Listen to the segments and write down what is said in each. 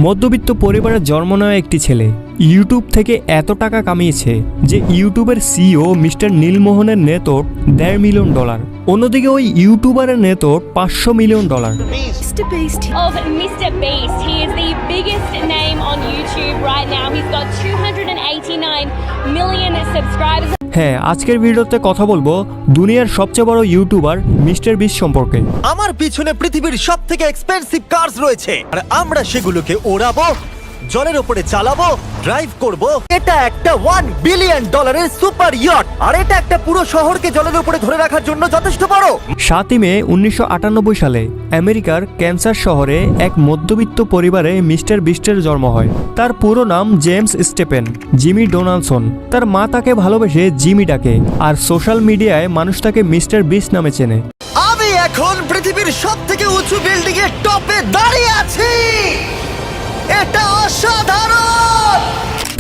মধ্যবিত্ত পরিবারে জন্ম নেওয়া একটি ছেলে ইউটিউব থেকে এত টাকা কামিয়েছে যে ইউটিউবের সিইও মিস্টার নীলমোহনের নেতোট $1.5 মিলিয়ন। অন্যদিকে ওই ইউটিউবারের নেতোট $500 million. Mr. Beast. Of Mr. Beast. He is the biggest name on YouTube right now. He's got 289 million subscribers. হ্যাঁ, আজকের ভিডিওতে কথা বলবো দুনিয়ার সবচেয়ে বড় ইউটিউবার মিস্টার বিস্ট সম্পর্কে। আমার পিছনে পৃথিবীর সবথেকে এক্সপেন্সিভ কার্স রয়েছে আর আমরা সেগুলোকে ওড়াবো, জলের উপরে চালাবো, ড্রাইভ করব। এটা একটা $1 বিলিয়ন সুপার ইয়ট আর এটা একটা পুরো শহরকে জলের উপরে ধরে রাখার জন্য যথেষ্ট বড়। 7 মে 1998 সালে আমেরিকার ক্যান্সাস শহরে এক মধ্যবিত্ত পরিবারে মিস্টার বিস্টের জন্ম হয়। তার পুরো নাম জেমস স্টেপেন জিমি ডোনাল্ডসন। তার মা তাকে ভালোবেসে জিমি ডাকে, আর সোশ্যাল মিডিয়ায় মানুষ তাকে মিস্টার বিস্ট নামে চেনে। আমি এখন পৃথিবীর সবথেকে উঁচু বিল্ডিং এর টপে দাঁড়িয়ে আছি। এটা অসাধারণ।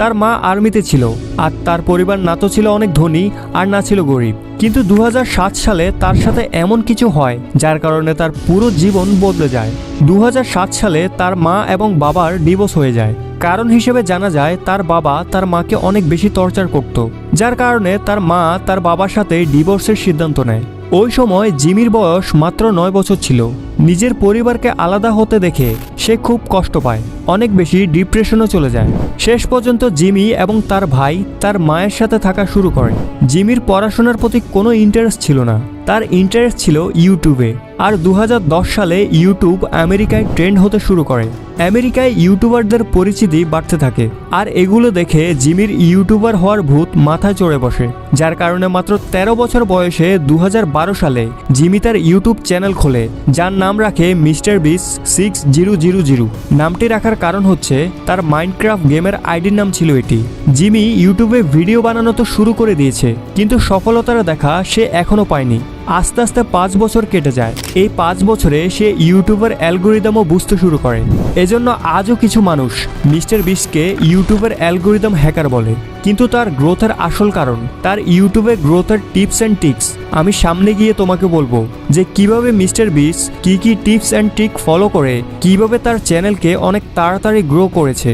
তার মা আর্মিতে ছিল, আর তার পরিবার না তো ছিল অনেক ধনী আর না ছিল গরিব। কিন্তু 2007 সালে তার সাথে এমন কিছু হয় যার কারণে তার পুরো জীবন বদলে যায়। 2007 সালে তার মা এবং বাবার ডিভোর্স হয়ে যায়। কারণ হিসেবে জানা যায় তার বাবা তার মাকে অনেক বেশি টর্চার করত, যার কারণে তার মা তার বাবার সাথে ডিভোর্সের সিদ্ধান্ত নেয়। ওই সময় জিমির বয়স মাত্র 9 বছর ছিল। নিজের পরিবারকে আলাদা হতে দেখে সে খুব কষ্ট পায়, অনেক বেশি ডিপ্রেশনে চলে যায়। শেষ পর্যন্ত জিমি এবং তার ভাই তার মায়ের সাথে থাকা শুরু করে। জিমির পড়াশোনার প্রতি কোনো ইন্টারেস্ট ছিল না, তার ইন্টারেস্ট ছিল ইউটিউবে। আর 2010 সালে ইউটিউব আমেরিকায় ট্রেন্ড হতে শুরু করে। আমেরিকায় ইউটিউবারদের পরিচিতি বাড়তে থাকে, আর এগুলো দেখে জিমির ইউটিউবার হওয়ার ভূত মাথায় চড়ে বসে। যার কারণে মাত্র 13 বছর বয়সে 2012 সালে জিমি তার ইউটিউব চ্যানেল খোলে, যার নাম রাখে মিস্টার বিস্ট 6000। নামটি রাখার কারণ হচ্ছে তার মাইনক্রাফট গেমের আইডির নাম ছিল এটি। জিমি ইউটিউবে ভিডিও বানানো তো শুরু করে দিয়েছে, কিন্তু সফলতার দেখা সে এখনো পায়নি। আস্তে আস্তে 5 বছর কেটে যায়। এই 5 বছরে সে ইউটিউবের অ্যালগোরিদমও বুঝতে শুরু করে। এজন্য আজও কিছু মানুষ মিস্টার বিস্টকে ইউটিউবের অ্যালগোরিদম হ্যাকার বলে। কিন্তু তার গ্রোথের আসল কারণ তার ইউটিউবে গ্রোথের টিপস অ্যান্ড ট্রিক্স। আমি সামনে গিয়ে তোমাকে বলবো যে কিভাবে মিস্টার বিস্ট কি টিপস অ্যান্ড ট্রিক ফলো করে কিভাবে তার চ্যানেলকে অনেক তাড়াতাড়ি গ্রো করেছে।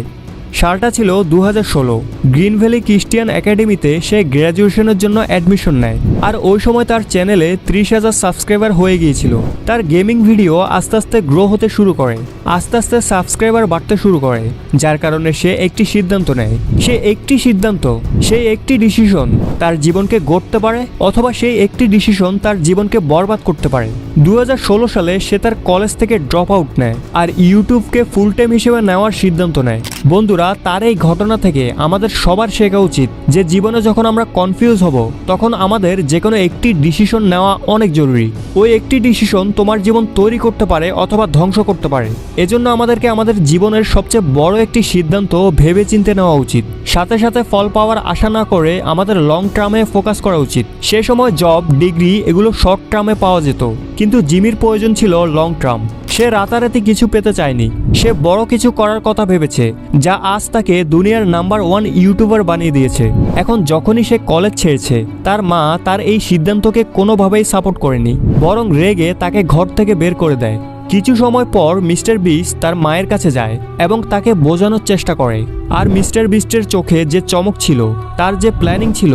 সালটা ছিল 2016। গ্রিন ভ্যালি ক্রিশ্চিয়ান একাডেমিতে সে গ্র্যাজুয়েশনের জন্য অ্যাডমিশন নেয়। আর ওই সময় তার চ্যানেলে 30,000 সাবস্ক্রাইবার হয়ে গিয়েছিল। তার গেমিং ভিডিও আস্তে আস্তে গ্রো হতে শুরু করে, আস্তে আস্তে সাবস্ক্রাইবার বাড়তে শুরু করে, যার কারণে সে একটি সিদ্ধান্ত নেয়। সেই একটি ডিসিশন তার জীবনকে গড়তে পারে, অথবা সেই একটি ডিসিশন তার জীবনকে বরবাদ করতে পারে। 2016 সালে সে তার কলেজ থেকে ড্রপ আউট নেয় আর ইউটিউবকে ফুল টাইম হিসেবে নেওয়ার সিদ্ধান্ত নেয়। বন্ধুরা, তার এই ঘটনা থেকে আমাদের সবার শেখা উচিত যে জীবনে যখন আমরা কনফিউজ হব তখন আমাদের যে কোনো একটি ডিসিশন নেওয়া অনেক জরুরি। ওই একটি ডিসিশন তোমার জীবন তৈরি করতে পারে অথবা ধ্বংস করতে পারে। এজন্য আমাদেরকে আমাদের জীবনের সবচেয়ে বড় একটি সিদ্ধান্ত ভেবে চিন্তে নেওয়া উচিত। সাথে সাথে ফল পাওয়ার আশা না করে আমাদের লং টার্মে ফোকাস করা উচিত। সে সময় জব, ডিগ্রি এগুলো শর্ট টার্মে পাওয়া যেত, কিন্তু জিমির প্রয়োজন ছিল লং টার্ম। সে রাতারাতি কিছু পেতে চায়নি, সে বড় কিছু করার কথা ভেবেছে, যা আজ তাকে দুনিয়ার নাম্বার 1 ইউটিউবার বানিয়ে দিয়েছে। এখন যখনই সে কলেজ ছেড়েছে, তার মা তার এই সিদ্ধান্তকে কোনোভাবেই সাপোর্ট করেনি, বরং রেগে তাকে ঘর থেকে বের করে দেয়। কিছু সময় পর মিস্টার বিস্ট তার মায়ের কাছে যায় এবং তাকে বোঝানোর চেষ্টা করে। আর মিস্টার বিস্টের চোখে যে চমক ছিল, তার যে প্ল্যানিং ছিল,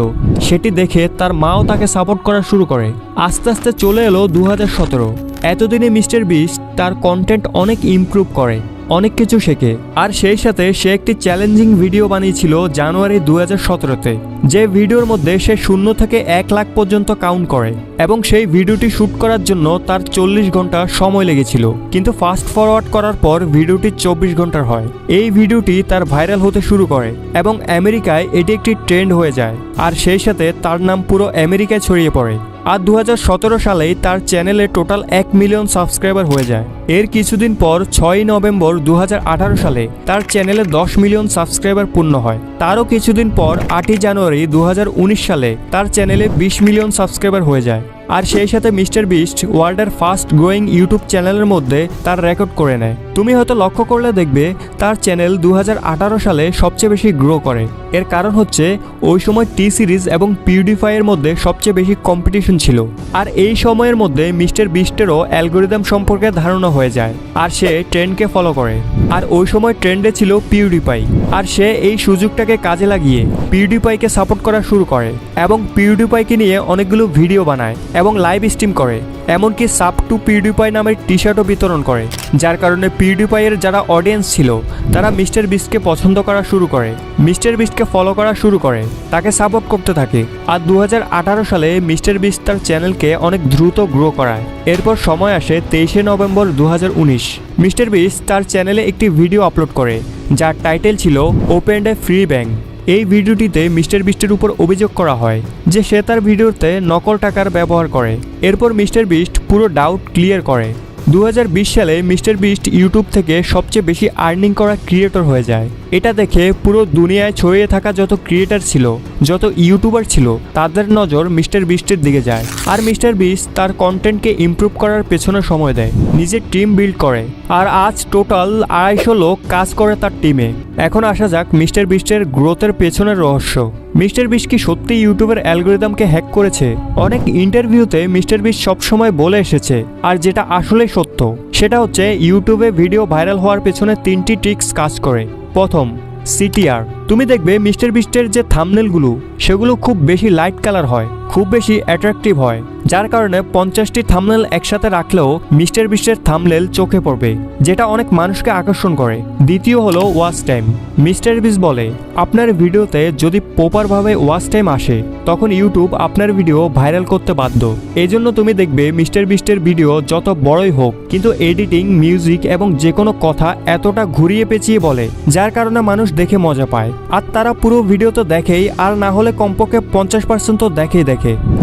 সেটি দেখে তার মাও তাকে সাপোর্ট করা শুরু করে। আস্তে আস্তে চলে এলো 2017। এতদিনে মিস্টার বিস্ট তার কন্টেন্ট অনেক ইমপ্রুভ করে, অনেক কিছু শেখে। আর সেই সাথে সে একটি চ্যালেঞ্জিং ভিডিও বানিয়েছিল জানুয়ারি 2017-তে, যে ভিডিওর মধ্যে সে 0 থেকে 1 লাখ পর্যন্ত কাউন্ট করে, এবং সেই ভিডিওটি শ্যুট করার জন্য তার 40 ঘন্টা সময় লেগেছিল। কিন্তু ফাস্ট ফরওয়ার্ড করার পর ভিডিওটি 24 ঘন্টার হয়। এই ভিডিওটি তার ভাইরাল হতে শুরু করে এবং আমেরিকায় এটি একটি ট্রেন্ড হয়ে যায়। আর সেই সাথে তার নাম পুরো আমেরিকায় ছড়িয়ে পড়ে। আর 2017 সালেই তার চ্যানেলে টোটাল 1 মিলিয়ন সাবস্ক্রাইবার হয়ে যায়। এর কিছুদিন পর 6 নভেম্বর 2018 সালে তার চ্যানেলে 10 মিলিয়ন সাবস্ক্রাইবার পূর্ণ হয়। তারও কিছুদিন পর 8 জানুয়ারি 2019 সালে তার চ্যানেলে 20 মিলিয়ন সাবস্ক্রাইবার হয়ে যায়। আর সেই সাথে মিস্টার বিস্ট ওয়ার্ল্ডের ফাস্ট গ্রোয়িং ইউটিউব চ্যানেলের মধ্যে তার রেকর্ড করে নেয়। তুমি হয়তো লক্ষ্য করলে দেখবে তার চ্যানেল 2018 সালে সবচেয়ে বেশি গ্রো করে। এর কারণ হচ্ছে ওই সময় টি সিরিজ এবং পিউডিফাইয়ের মধ্যে সবচেয়ে বেশি কম্পিটিশন ছিল। আর এই সময়ের মধ্যে মিস্টার বিস্টেরও অ্যালগোরিদম সম্পর্কে ধারণা হয়ে যায় আর সে ট্রেন্ডকে ফলো করে। আর ওই সময় ট্রেন্ডে ছিল পিউডিপাই, আর সে এই সুযোগটাকে কাজে লাগিয়ে পিউডিপাইকে সাপোর্ট করা শুরু করে এবং পিউডিপাইকে নিয়ে অনেকগুলো ভিডিও বানায় এবং লাইভ স্ট্রিম করে, এমনকি সাব টু পিউডিপাই নামের টি শার্টও বিতরণ করে, যার কারণে পিউডিপাইয়ের যারা অডিয়েন্স ছিল তারা মিস্টার বিস্টকে পছন্দ করা শুরু করে, মিস্টার বিস্টকে ফলো করা শুরু করে, তাকে সাপোর্ট করতে থাকে। আর 2018 সালে মিস্টার বিস্ট তার চ্যানেলকে অনেক দ্রুত গ্রো করায়। এরপর সময় আসে 23শে নভেম্বর 2019। মিস্টার বিস্ট তার চ্যানেলে একটি ভিডিও আপলোড করে যার টাইটেল ছিল ওপেন এ ফ্রি ব্যাংক। এই ভিডিওটিতে মিস্টার বিস্টের উপর অভিযোগ করা হয় যে সে তার ভিডিওতে নকল টাকার ব্যবহার করে। এরপর মিস্টার বিস্ট পুরো ডাউট ক্লিয়ার করে। 2020 সালে মিস্টার বিস্ট ইউটিউব থেকে সবচেয়ে বেশি আর্নিং করা ক্রিয়েটর হয়ে যায়। এটা দেখে পুরো দুনিয়ায় ছড়িয়ে থাকা যত ক্রিয়েটর ছিল, যত ইউটিউবার ছিল, তাদের নজর মিস্টার বিস্টের দিকে যায়। আর মিস্টার বিস্ট তার কন্টেন্টকে ইমপ্রুভ করার পেছনে সময় দেয়, নিজের টিম বিল্ড করে। আর আজ টোটাল 250 লোক কাজ করে তার টিমে। এখন আসা যাক মিস্টার বিস্টের গ্রোথের পেছনের রহস্য। মিস্টার বিস্ট কি সত্যি ইউটিউবের অ্যালগরিদমকে হ্যাক করেছে? অনেক ইন্টারভিউতে মিস্টার বিস্ট সবসময় বলে এসেছে, আর যেটা আসলেই সত্য সেটা হচ্ছে ইউটিউবে ভিডিও ভাইরাল হওয়ার পেছনে 3টি ট্রিক্স কাজ করে। প্রথম, সিটিআর। তুমি দেখবে মিস্টার বিস্টের যে থাম্বনেলগুলো সেগুলো খুব বেশি লাইট কালার হয়, খুব বেশি অ্যাট্রাকটিভ হয়, যার কারণে 50টি থাম্বনেল একসাথে রাখলেও মিস্টার বিস্টের থাম্বনেল চোখে পড়বে, যেটা অনেক মানুষকে আকর্ষণ করে। দ্বিতীয় হলো ওয়াচ টাইম। মিস্টার বিস্ট বলে আপনার ভিডিওতে যদি প্রপারভাবে ওয়াচ টাইম আসে তখন ইউটিউব আপনার ভিডিও ভাইরাল করতে বাধ্য। এই জন্য তুমি দেখবে মিস্টার বিস্টের ভিডিও যত বড়ই হোক কিন্তু এডিটিং, মিউজিক এবং যে কোনো কথা এতটা ঘুরিয়ে পেঁচিয়ে বলে, যার কারণে মানুষ দেখে মজা পায়। আর তারা পুরো ভিডিও তো দেখেই, আর না হলে কমপক্ষে 50% তো দেখে,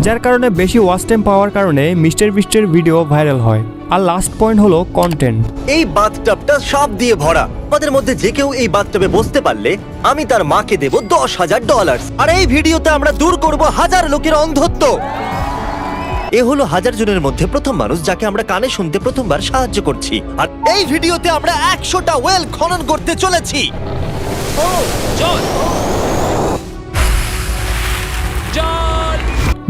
যার কারণে বেশি ওয়াচ টাইম পাওয়ার কারণে মিস্টার বিস্টের ভিডিও ভাইরাল হয়। আর লাস্ট পয়েন্ট হলো কন্টেন্ট। এই বাথটাবটা সাপ দিয়ে ভরা। আমাদের মধ্যে যে কেউ এই বাথটাবে বসতে পারলে আমি তার মাকে দেব $10,000। আর এই ভিডিওতে আমরা দূর করব 1000 লোকের অন্ধত্ব। এ হলো 1000 জনের মধ্যে প্রথম মানুষ যাকে আমরা কানে শুনতে প্রথমবার সাহায্য করছি। আর এই ভিডিওতে আমরা 100টা ওয়েল খনন করতে চলেছি।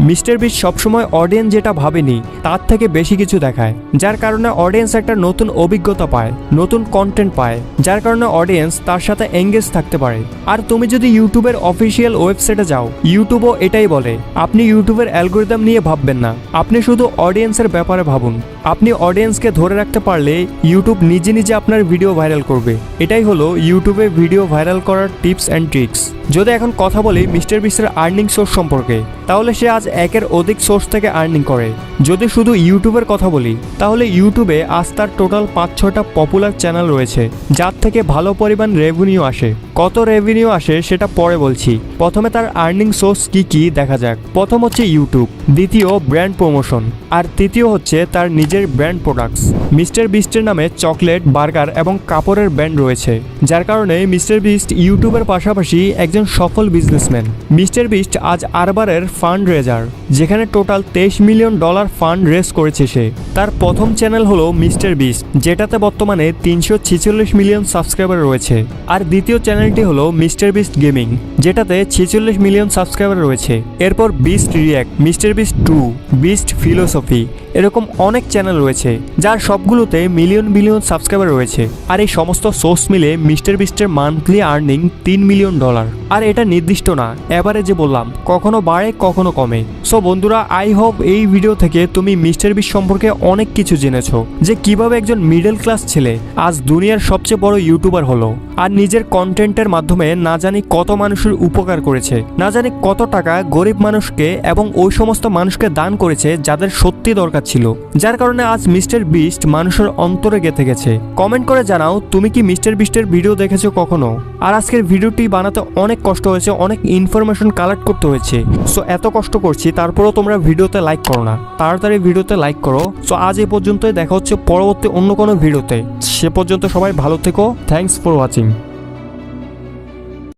মিস্টার বিস্ট সবসময় অডিয়েন্স যেটা ভাবেনি তার থেকে বেশি কিছু দেখায়, যার কারণে অডিয়েন্স একটা নতুন অভিজ্ঞতা পায়, নতুন কন্টেন্ট পায়, যার কারণে অডিয়েন্স তার সাথে এঙ্গেজ থাকতে পারে। আর তুমি যদি ইউটিউবের অফিসিয়াল ওয়েবসাইটে যাও, ইউটিউবও এটাই বলে আপনি ইউটিউবের অ্যালগরিদম নিয়ে ভাববেন না, আপনি শুধু অডিয়েন্সের ব্যাপারে ভাবুন। আপনি অডিয়েন্সকে ধরে রাখতে পারলে ইউটিউব নিজে নিজে আপনার ভিডিও ভাইরাল করবে। এটাই হলো ইউটিউবে ভিডিও ভাইরাল করার টিপস অ্যান্ড ট্রিক্স। যদি এখন কথা বলি মিস্টার বিস্টের আর্নিং সোর্স সম্পর্কে, তাহলে সে আজ 1-এর অধিক সোর্স থেকে আর্নিং করে। যদি শুধু ইউটিউবের কথা বলি তাহলে ইউটিউবে আজ তার টোটাল 5-6টা পপুলার চ্যানেল রয়েছে যার থেকে ভালো পরিমাণ রেভিনিউ আসে। কত রেভিনিউ আসে সেটা পরে বলছি, প্রথমে তার আর্নিং সোর্স কি দেখা যাক। প্রথম হচ্ছে ইউটিউব, দ্বিতীয় ব্র্যান্ড প্রমোশন, আর তৃতীয় হচ্ছে তার নিজের ব্র্যান্ড প্রোডাক্টস। মিস্টার বিস্টের নামে চকলেট, বার্গার এবং কাপড়ের ব্র্যান্ড রয়েছে, যার কারণে মিস্টার বিস্ট ইউটিউবের পাশাপাশি একজন সফল বিজনেসম্যান। মিস্টার বিস্ট আজ আরবারের ফান্ড রেজার, যেখানে টোটাল $23 মিলিয়ন ফান্ড রেজ করেছে সে। তার প্রথম চ্যানেল হলো মিস্টার বিস্ট, যেটাতে বর্তমানে 346 মিলিয়ন সাবস্ক্রাইবার রয়েছে। আর দ্বিতীয় চ্যানেলটি হলো মিস্টার বিস্ট গেমিং, যেটাতে 46 মিলিয়ন সাবস্ক্রাইবার রয়েছে। এরপর beast react, mister beast 2, beast philosophy, এরকম অনেক চ্যানেল রয়েছে যার সবগুলোতে মিলিয়ন সাবস্ক্রাইবার রয়েছে। আর এই সমস্ত সোর্স মিলে মিস্টার বিস্টের মান্থলি আর্নিং $3 মিলিয়ন। আর এটা নির্দিষ্ট না, এভারেজে বললাম, কখনো বাড়ে কখনো কমে। সো বন্ধুরা, আই হোপ এই ভিডিও থেকে তুমি মিস্টার বিস্ট সম্পর্কে অনেক কিছু জেনেছো, যে কিভাবে একজন মিডল ক্লাস ছেলে আজ দুনিয়ার সবচেয়ে বড় ইউটিউবার হলো, আর নিজের কন্টেন্টের মাধ্যমে না জানি কত মানুষের উপকার করেছে, না জানি কত টাকা গরিব মানুষকে এবং ওই সমস্ত মানুষকে দান করেছে যাদের সত্যি দরকার ছিল, যার কারণে আজ মিস্টার বিস্ট মানুষের অন্তরে গেঁথে গেছে। কমেন্ট করে জানাও তুমি কি মিস্টার বিস্টের ভিডিও দেখেছো কখনো। আর আজকের ভিডিওটি বানাতে অনেক কষ্ট হয়েছে, অনেক ইনফরমেশন কালেক্ট করতে হয়েছে। সো এত কষ্ট করছি তারপরেও তোমরা ভিডিওতে লাইক করো না, তাড়াতাড়ি ভিডিওতে লাইক করো। সো আজ এই পর্যন্তই, দেখা হচ্ছে পরবর্তী অন্য কোনো ভিডিওতে। সে পর্যন্ত সবাই ভালো থেকো। Thanks for watching.